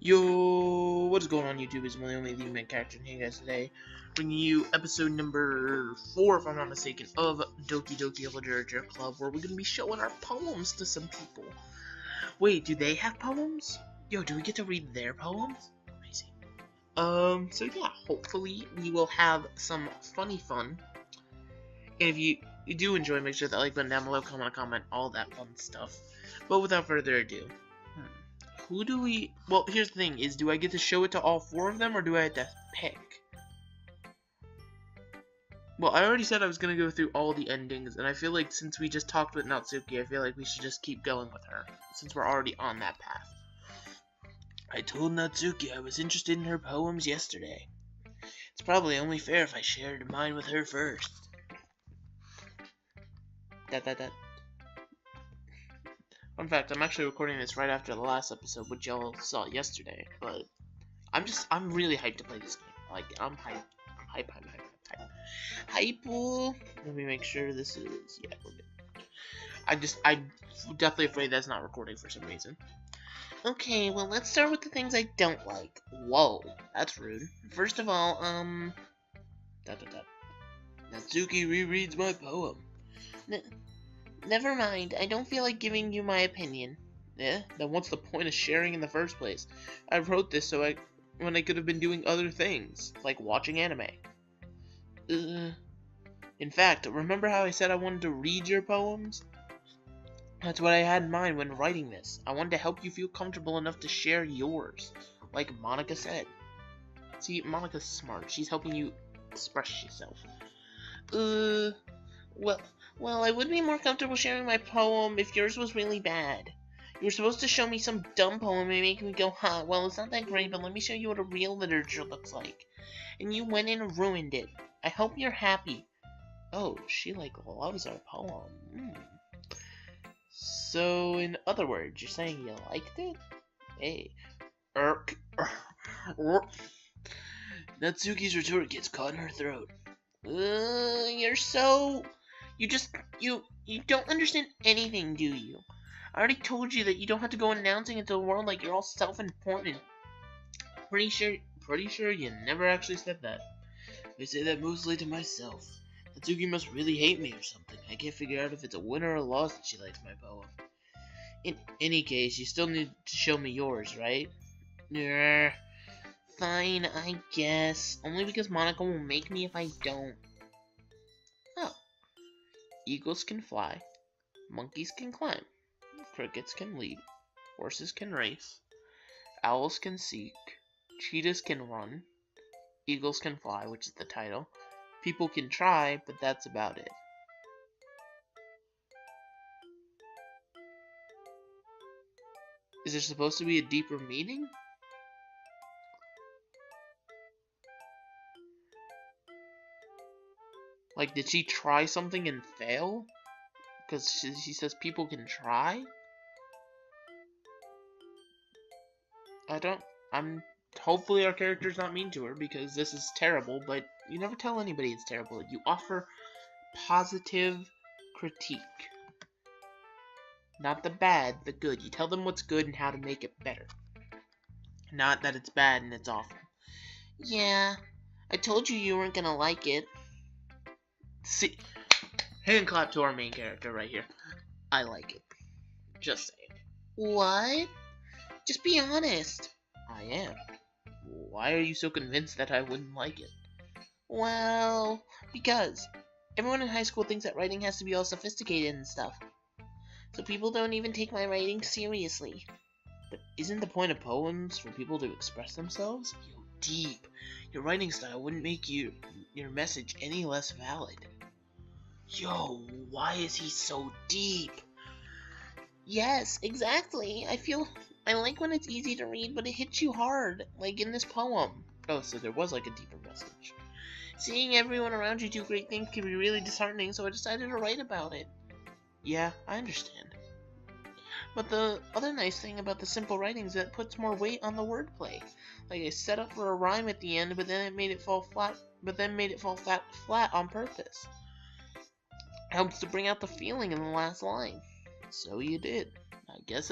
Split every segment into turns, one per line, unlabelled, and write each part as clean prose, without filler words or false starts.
Yo, what is going on YouTube? It's only the main character here, guys, today. Bringing you episode number 4, if I'm not mistaken, of Doki Doki Literature Club, where we're going to be showing our poems to some people. Wait, do they have poems? Yo, do we get to read their poems? Amazing. So yeah, hopefully we will have some funny fun. And if you do enjoy, make sure that like button down below, comment, all that fun stuff. But without further ado, who do we... Well, here's the thing, is do I get to show it to all 4 of them, or do I have to pick? Well, I already said I was going to go through all the endings, and I feel like since we just talked with Natsuki, I feel like we should just keep going with her, since we're already on that path. I told Natsuki I was interested in her poems yesterday. It's probably only fair if I shared mine with her first. Fun fact, I'm actually recording this right after the last episode, which y'all saw yesterday, but I'm really hyped to play this game. Like, I'm hyped. Hype. Let me make sure this is, yeah, we're good. I'm definitely afraid that's not recording for some reason. Okay, well, let's start with the things I don't like. Whoa, that's rude. First of all, Natsuki rereads my poem. Never mind, I don't feel like giving you my opinion. Yeah, then what's the point of sharing in the first place? I wrote this when I could have been doing other things, like watching anime. In fact, remember how I said I wanted to read your poems? That's what I had in mind when writing this. I wanted to help you feel comfortable enough to share yours, like Monica said. See, Monica's smart. She's helping you express yourself. Well, I would be more comfortable sharing my poem if yours was really bad. You were supposed to show me some dumb poem and make me go, huh, well, it's not that great, but let me show you what a real literature looks like. And you went in and ruined it. I hope you're happy. Oh, she, like, loves our poem. So, in other words, you're saying you liked it? Hey. Natsuki's retort gets caught in her throat. You don't understand anything, do you? I already told you that you don't have to go announcing it to the world like you're all self-important. Pretty sure you never actually said that. I say that mostly to myself. Natsuki must really hate me or something. I can't figure out if it's a win or a loss that she likes my poem. In any case, you still need to show me yours, right? Fine, I guess. Only because Monica will make me if I don't. Oh. Eagles can fly. Monkeys can climb. Crickets can leap. Horses can race. Owls can seek. Cheetahs can run. Eagles can fly, which is the title. People can try, but that's about it. Is there supposed to be a deeper meaning? Like, did she try something and fail? Because she says people can try? Hopefully our character's not mean to her, because this is terrible, but you never tell anybody it's terrible. You offer positive critique. Not the bad, the good. You tell them what's good and how to make it better. Not that it's bad and it's awful. Yeah, I told you weren't gonna like it. See, hand clap to our main character right here. I like it. Just saying. What? Just be honest. I am. Why are you so convinced that I wouldn't like it? Well, because everyone in high school thinks that writing has to be all sophisticated and stuff. So people don't even take my writing seriously. But isn't the point of poems for people to express themselves? Yo, deep. Your writing style wouldn't make your message any less valid. Yo, why is he so deep? Yes, exactly. I like when it's easy to read, but it hits you hard, like in this poem. Oh, so there was like a deeper message. Seeing everyone around you do great things can be really disheartening, so I decided to write about it. Yeah, I understand. But the other nice thing about the simple writing is that it puts more weight on the wordplay. Like I set up for a rhyme at the end, but then it made it fall flat. Flat on purpose. Helps to bring out the feeling in the last line. So you did. I guess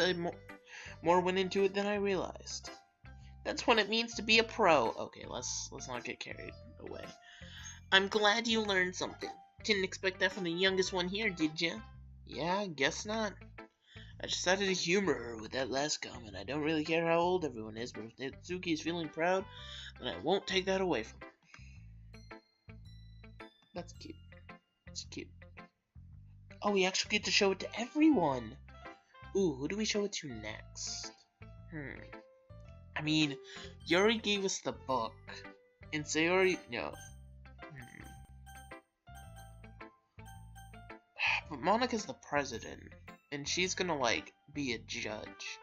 more went into it than I realized. That's what it means to be a pro. Okay, let's not get carried away. I'm glad you learned something. Didn't expect that from the youngest one here, did ya? Yeah, guess not. I decided to humor her with that last comment. I don't really care how old everyone is, but if Natsuki is feeling proud, then I won't take that away from her. That's cute. It's cute. Oh, we actually get to show it to everyone. Ooh, who do we show it to next? I mean, Yuri gave us the book, and Sayori, no. But Monika's the president, and she's gonna, like, be a judge.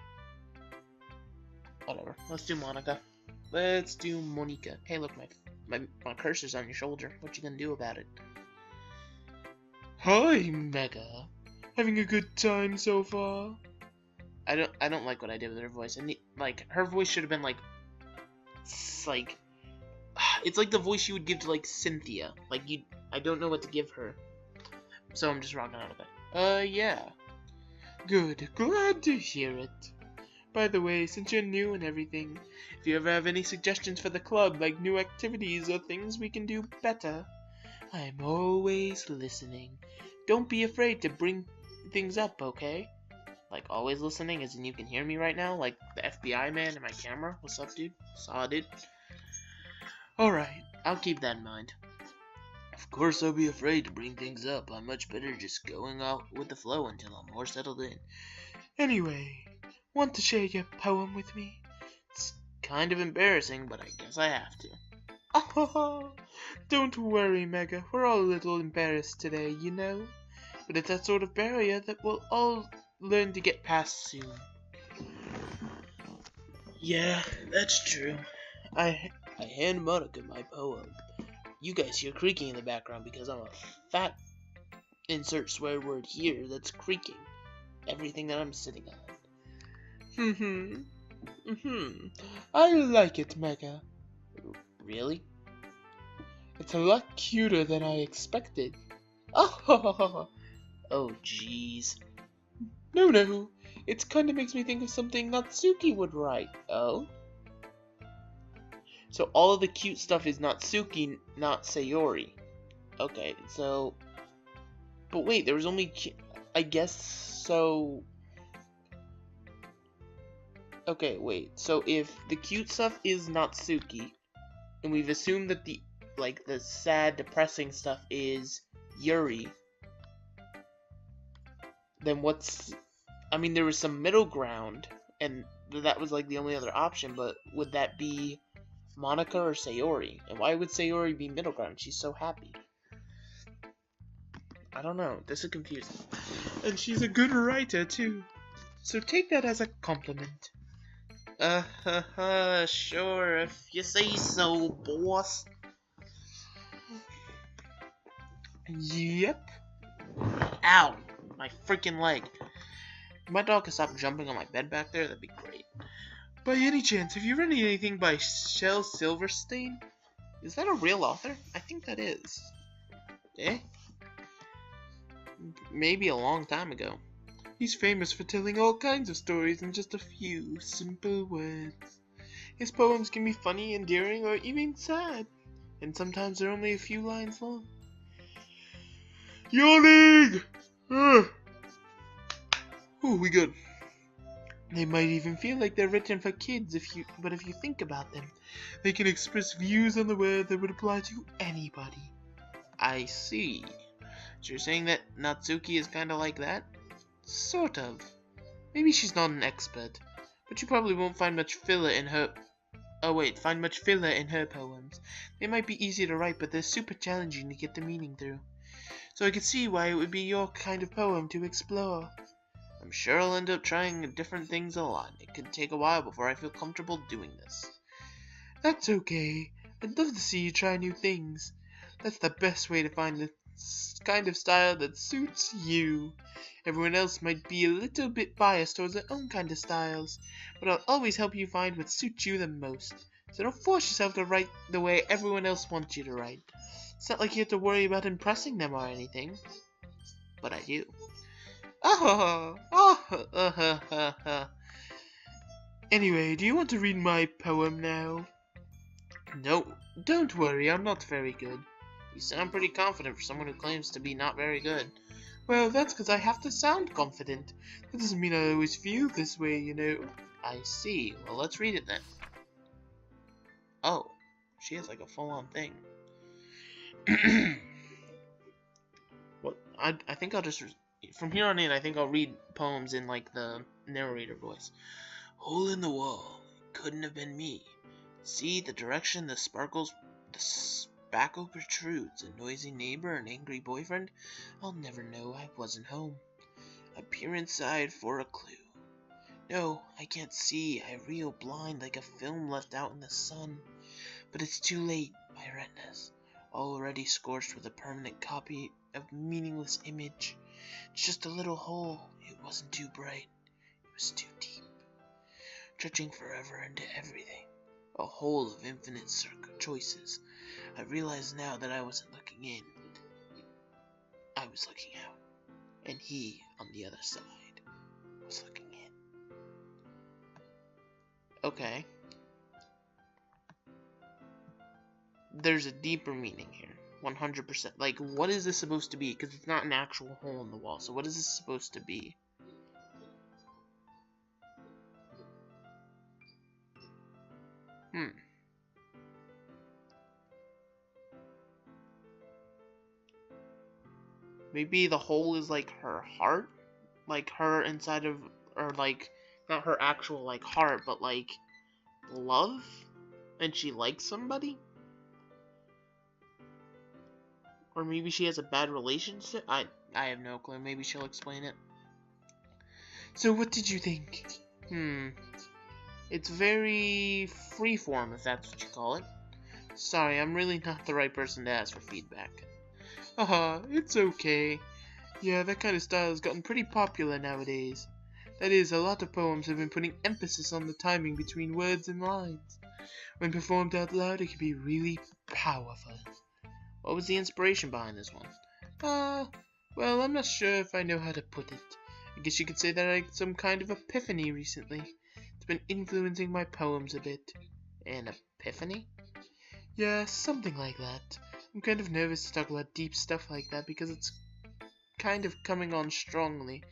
Whatever, let's do Monika. Let's do Monika. Hey, look, my cursor's on your shoulder. What you gonna do about it? Hi, Mega. Having a good time so far? I don't like what I did with her voice. And like, her voice should have been like, it's like the voice you would give to like Cynthia. Like I don't know what to give her, so I'm just rocking out of it. Yeah. Good. Glad to hear it. By the way, since you're new and everything, if you ever have any suggestions for the club, like new activities or things we can do better, I'm always listening. Don't be afraid to bring things up, okay? Like, always listening, as in you can hear me right now, like the FBI man in my camera. What's up, dude? Saw, dude. Alright, I'll keep that in mind. Of course I'll be afraid to bring things up. I'm much better just going out with the flow until I'm more settled in. Anyway, want to share your poem with me? It's kind of embarrassing, but I guess I have to. Oh, don't worry, Mega. We're all a little embarrassed today, you know? But it's that sort of barrier that we'll all learn to get past soon. Yeah, that's true. I hand Monika my poem. You guys hear creaking in the background because I'm a fat insert swear word here that's creaking everything that I'm sitting on. I like it, Mega. Really? It's a lot cuter than I expected. Oh, jeez. No, it kinda makes me think of something Natsuki would write. Oh? So all of the cute stuff is Natsuki, not Sayori. Okay, so... But wait, there was only... I guess, so... Okay, wait, so if the cute stuff is Natsuki, and we've assumed that the sad, depressing stuff is Yuri, then what's... I mean, there was some middle ground, and that was, like, the only other option, but would that be Monika or Sayori? And why would Sayori be middle ground? She's so happy. I don't know. This is confusing. And she's a good writer, too. So take that as a compliment. Sure, if you say so, boss. Yep. Ow! My freaking leg. If my dog could stop jumping on my bed back there, that'd be great. By any chance, have you read anything by Shel Silverstein? Is that a real author? I think that is. Eh? Maybe a long time ago. He's famous for telling all kinds of stories in just a few simple words. His poems can be funny, endearing, or even sad. And sometimes they're only a few lines long. Yawning! Oh, we good. They might even feel like they're written for kids but if you think about them, they can express views on the world that would apply to anybody. I see. So you're saying that Natsuki is kinda like that? Sort of. Maybe she's not an expert, but you probably won't find much filler in her... find much filler in her poems. They might be easy to write, but they're super challenging to get the meaning through. So I could see why it would be your kind of poem to explore. I'm sure I'll end up trying different things a lot. It could take a while before I feel comfortable doing this. That's okay. I'd love to see you try new things. That's the best way to find the kind of style that suits you. Everyone else might be a little bit biased towards their own kind of styles, but I'll always help you find what suits you the most. So don't force yourself to write the way everyone else wants you to write. It's not like you have to worry about impressing them or anything. But I do. Anyway, do you want to read my poem now? No, don't worry, I'm not very good. You sound pretty confident for someone who claims to be not very good. Well, that's because I have to sound confident. That doesn't mean I always feel this way, you know. I see. Well, let's read it then. Oh, she has like a full-on thing. Well, I think I'll just... From here on in, I think I'll read poems in like the narrator voice. Hole in the wall. Couldn't have been me. See the direction the spackle protrudes. A noisy neighbor, an angry boyfriend. I'll never know I wasn't home. I peer inside for a clue. No, I can't see. I reel blind like a film left out in the sun. But it's too late. My retinas, already scorched with a permanent copy of meaningless image. It's just a little hole. It wasn't too bright. It was too deep. Stretching forever into everything. A hole of infinite choices. I realize now that I wasn't looking in. I was looking out. And he, on the other side, was looking in. Okay. There's a deeper meaning here. 100%. Like, what is this supposed to be? Because it's not an actual hole in the wall. So what is this supposed to be? Maybe the hole is like her heart? Like her inside of, or like, not her actual like heart, but like love? And she likes somebody? Or maybe she has a bad relationship? I have no clue. Maybe she'll explain it. So what did you think? It's very freeform, if that's what you call it. Sorry, I'm really not the right person to ask for feedback. Haha, it's okay. Yeah, that kind of style has gotten pretty popular nowadays. That is, a lot of poems have been putting emphasis on the timing between words and lines. When performed out loud, it can be really powerful. What was the inspiration behind this one? Well, I'm not sure if I know how to put it. I guess you could say that I had some kind of epiphany recently. It's been influencing my poems a bit. An epiphany? Yeah, something like that. I'm kind of nervous to talk about deep stuff like that because it's kind of coming on strongly.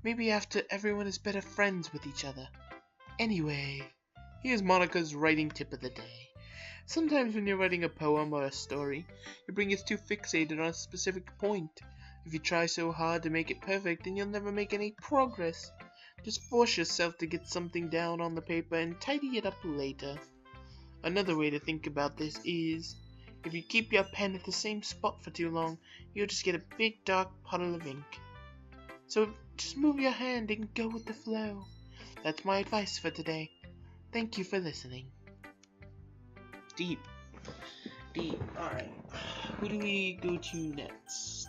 Maybe after everyone is better friends with each other. Anyway, here's Monica's writing tip of the day. Sometimes when you're writing a poem or a story, your brain gets too fixated on a specific point. If you try so hard to make it perfect, then you'll never make any progress. Just force yourself to get something down on the paper and tidy it up later. Another way to think about this is, if you keep your pen at the same spot for too long, you'll just get a big dark puddle of ink. So just move your hand and go with the flow. That's my advice for today. Thank you for listening. Deep. Alright. Who do we go to next?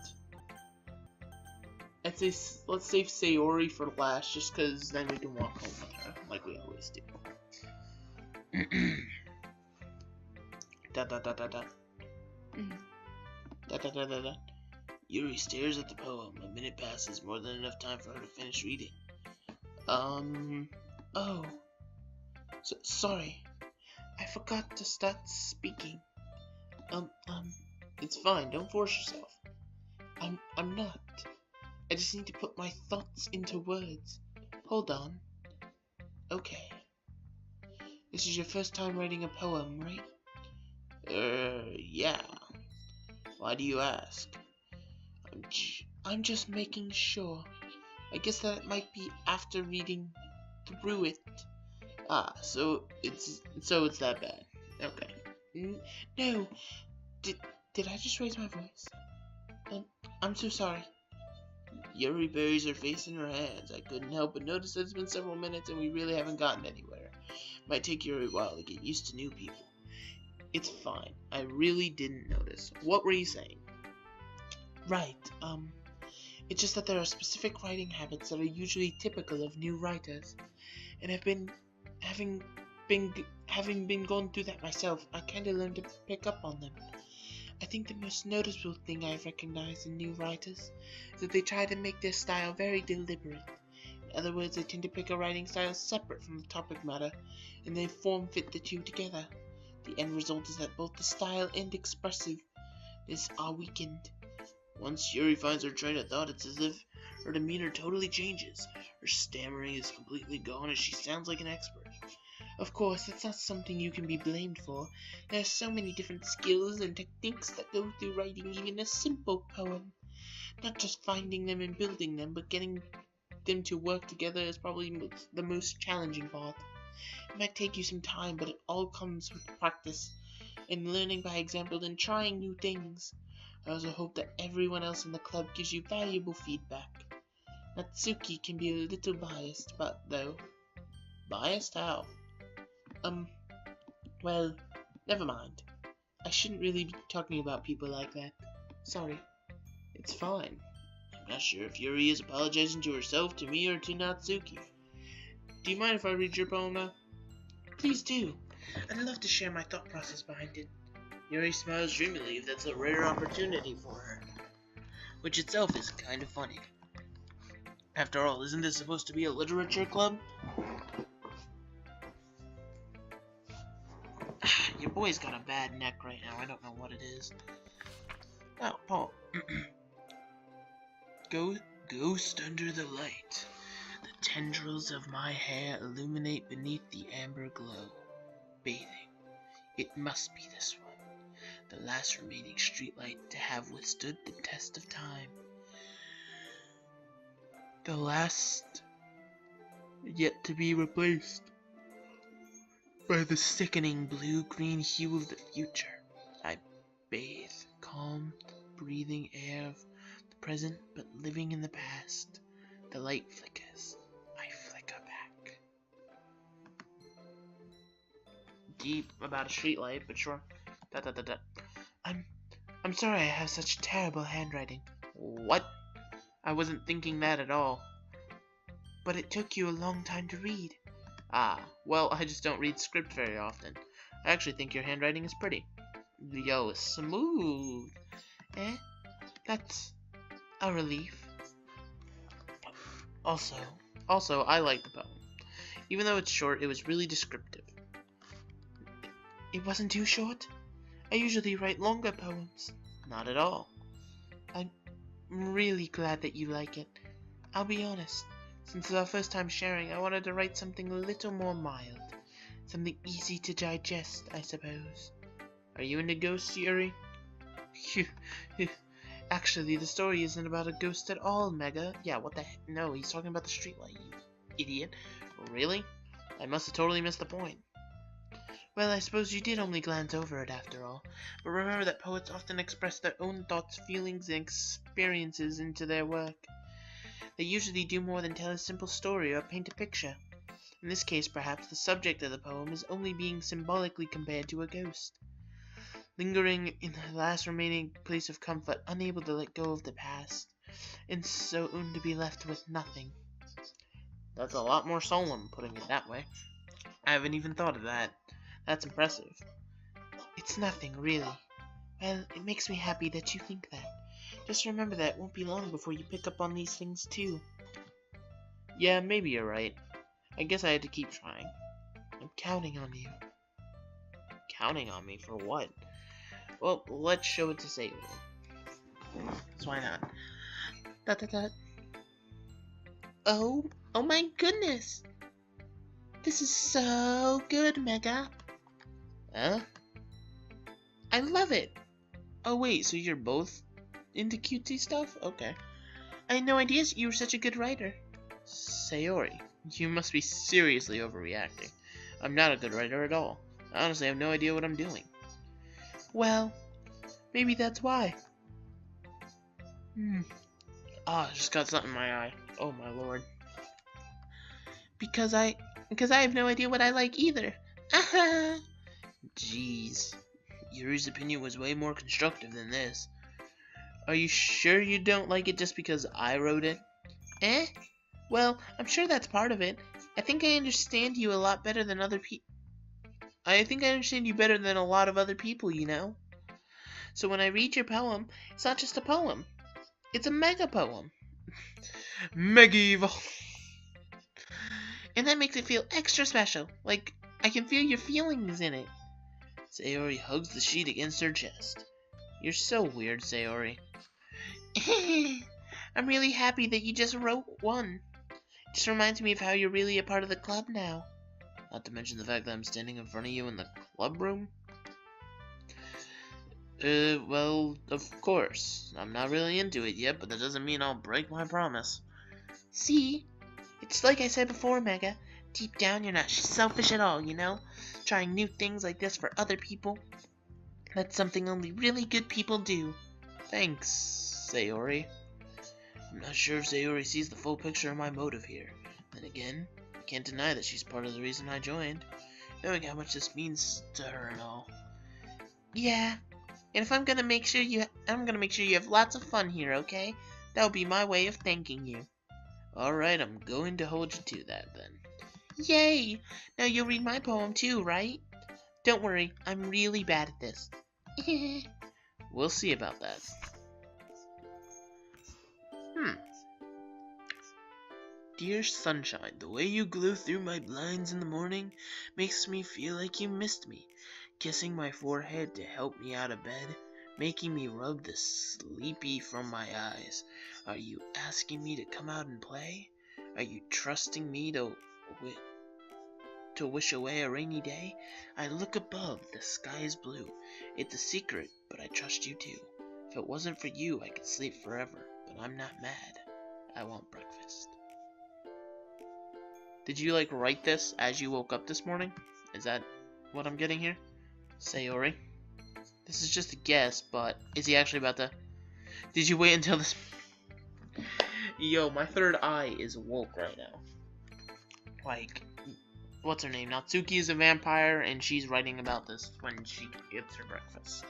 Let's save Sayori for last, just because then we can walk home with her, like we always do. Yuri stares at the poem. A minute passes, more than enough time for her to finish reading. Oh. Sorry. I forgot to start speaking. It's fine, don't force yourself. I'm not. I just need to put my thoughts into words. Hold on. Okay. This is your first time writing a poem, right? Yeah. Why do you ask? I'm just making sure. I guess that might be after reading through it. So it's that bad. Okay. No. Did I just raise my voice? I'm so sorry. Yuri buries her face in her hands. I couldn't help but notice that it's been several minutes and we really haven't gotten anywhere. Might take Yuri a while to get used to new people. It's fine. I really didn't notice. What were you saying? Right, it's just that there are specific writing habits that are usually typical of new writers. And having been going through that myself, I kinda learned to pick up on them. I think the most noticeable thing I've recognized in new writers is that they try to make their style very deliberate. other words, I tend to pick a writing style separate from the topic matter, and then form-fit the two together. The end result is that both the style and expressiveness are weakened. Once Yuri finds her train of thought, it's as if her demeanor totally changes. Her stammering is completely gone, and she sounds like an expert. Of course, that's not something you can be blamed for. There are so many different skills and techniques that go through writing even a simple poem. Not just finding them and building them, but getting them to work together is probably the most challenging part. It might take you some time, but it all comes with practice and learning by example and trying new things. I also hope that everyone else in the club gives you valuable feedback. Natsuki can be a little biased, though. Biased how? Well, never mind. I shouldn't really be talking about people like that. Sorry. It's fine. I'm not sure if Yuri is apologizing to herself, to me, or to Natsuki. Do you mind if I read your poem now? Please do. I'd love to share my thought process behind it. Yuri smiles dreamily if that's a rare opportunity for her, which itself is kind of funny. After all, isn't this supposed to be a literature club? Your boy's got a bad neck right now. I don't know what it is. Oh, Paul. Ghost under the light. The tendrils of my hair illuminate beneath the amber glow. Bathing. It must be this one. The last remaining streetlight to have withstood the test of time. The last yet to be replaced by the sickening blue-green hue of the future. I bathe, calm, breathing air of the present, but living in the past. The light flickers. I flicker back. Deep about a streetlight, but sure. I'm sorry I have such terrible handwriting. What? I wasn't thinking that at all. But it took you a long time to read. Ah, well, I just don't read script very often. I actually think your handwriting is pretty. Yo, smooth. Eh? That's a relief. Also, I like the poem. Even though it's short, it was really descriptive. It wasn't too short? I usually write longer poems. Not at all. I'm really glad that you like it. I'll be honest. Since it's our first time sharing, I wanted to write something a little more mild. Something easy to digest, I suppose. Are you into ghosts, Yuri? Actually, the story isn't about a ghost at all, Mega. Yeah, what the heck? No, he's talking about the streetlight, you idiot. Really? I must have totally missed the point. Well, I suppose you did only glance over it after all. But remember that poets often express their own thoughts, feelings, and experiences into their work. They usually do more than tell a simple story or paint a picture. In this case, perhaps, the subject of the poem is only being symbolically compared to a ghost. Lingering in the last remaining place of comfort, unable to let go of the past, and soon to be left with nothing. That's a lot more solemn, putting it that way. I haven't even thought of that. That's impressive. It's nothing, really. Well, it makes me happy that you think that. Just remember that it won't be long before you pick up on these things, too. Yeah, maybe you're right. I guess I had to keep trying. I'm counting on you. Counting on me for what? Well, let's show it to save it. So why not? Oh my goodness! This is so good, Mega. Huh? I love it. Oh wait, so you're both into cutesy stuff? Okay. I had no idea you were such a good writer. Sayori, you must be seriously overreacting. I'm not a good writer at all. I honestly have no idea what I'm doing. Well, maybe that's why. I just got something in my eye. Oh my lord. Because I have no idea what I like either. Aha! Jeez. Yuri's opinion was way more constructive than this. Are you sure you don't like it just because I wrote it? Eh? Well, I'm sure that's part of it. I think I understand you a lot better than other people. I think I understand you better than a lot of other people, you know? So when I read your poem, it's not just a poem. It's a mega poem. Mega evil. And that makes it feel extra special. Like, I can feel your feelings in it. Sayori hugs the sheet against her chest. You're so weird, Sayori. I'm really happy that you just wrote one. It just reminds me of how you're really a part of the club now. Not to mention the fact that I'm standing in front of you in the club room. Well, of course. I'm not really into it yet, but that doesn't mean I'll break my promise. See? It's like I said before, Mega. Deep down, you're not selfish at all, you know? Trying new things like this for other people. That's something only really good people do. Thanks, Sayori. I'm not sure if Sayori sees the full picture of my motive here. Then again, I can't deny that she's part of the reason I joined, knowing how much this means to her and all. Yeah, and if I'm gonna make sure you have lots of fun here, okay? That'll be my way of thanking you. Alright, I'm going to hold you to that then. Yay! Now you'll read my poem too, right? Don't worry, I'm really bad at this. We'll see about that. Dear sunshine, the way you glow through my blinds in the morning makes me feel like you missed me. Kissing my forehead to help me out of bed, making me rub the sleepy from my eyes. Are you asking me to come out and play? Are you trusting me to wish away a rainy day? I look above, the sky is blue. It's a secret, but I trust you too. If it wasn't for you, I could sleep forever, but I'm not mad. I want breakfast. Did you, write this as you woke up this morning? Is that what I'm getting here? Sayori? This is just a guess, but is he actually about to... Did you wait until this... Yo, my third eye is woke right now. What's her name? Natsuki is a vampire, and she's writing about this when she gets her breakfast.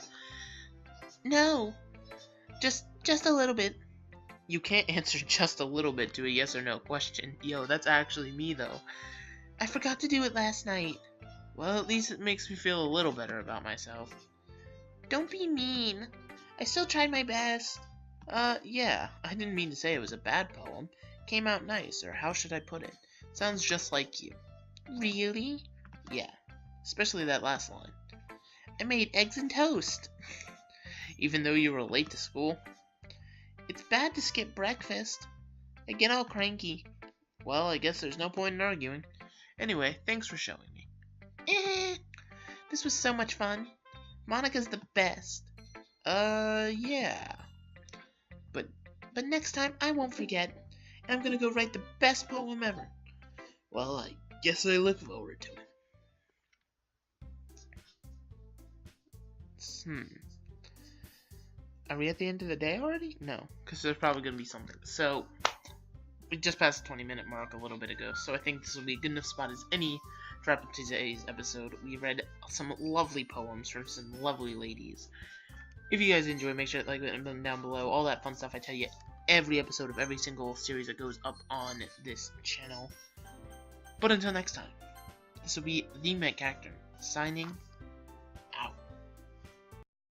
No. Just a little bit. You can't answer just a little bit to a yes or no question. Yo, that's actually me, though. I forgot to do it last night. Well, at least it makes me feel a little better about myself. Don't be mean. I still tried my best. Yeah, I didn't mean to say it was a bad poem. It came out nice, or how should I put it? Sounds just like you. Really? Yeah, especially that last line. I made eggs and toast. Even though you were late to school. It's bad to skip breakfast. I get all cranky. Well, I guess there's no point in arguing. Anyway, thanks for showing me. This was so much fun. Monica's the best. Yeah. But next time I won't forget. And I'm gonna go write the best poem ever. Well, I guess I look forward to it. Are we at the end of the day already? No, because there's probably going to be something. So, we just passed the 20-minute mark a little bit ago, so I think this will be a good enough spot as any for up to today's episode. We read some lovely poems from some lovely ladies. If you guys enjoy, make sure to like the button down below. All that fun stuff I tell you every episode of every single series that goes up on this channel. But until next time, this will be the Met Character, signing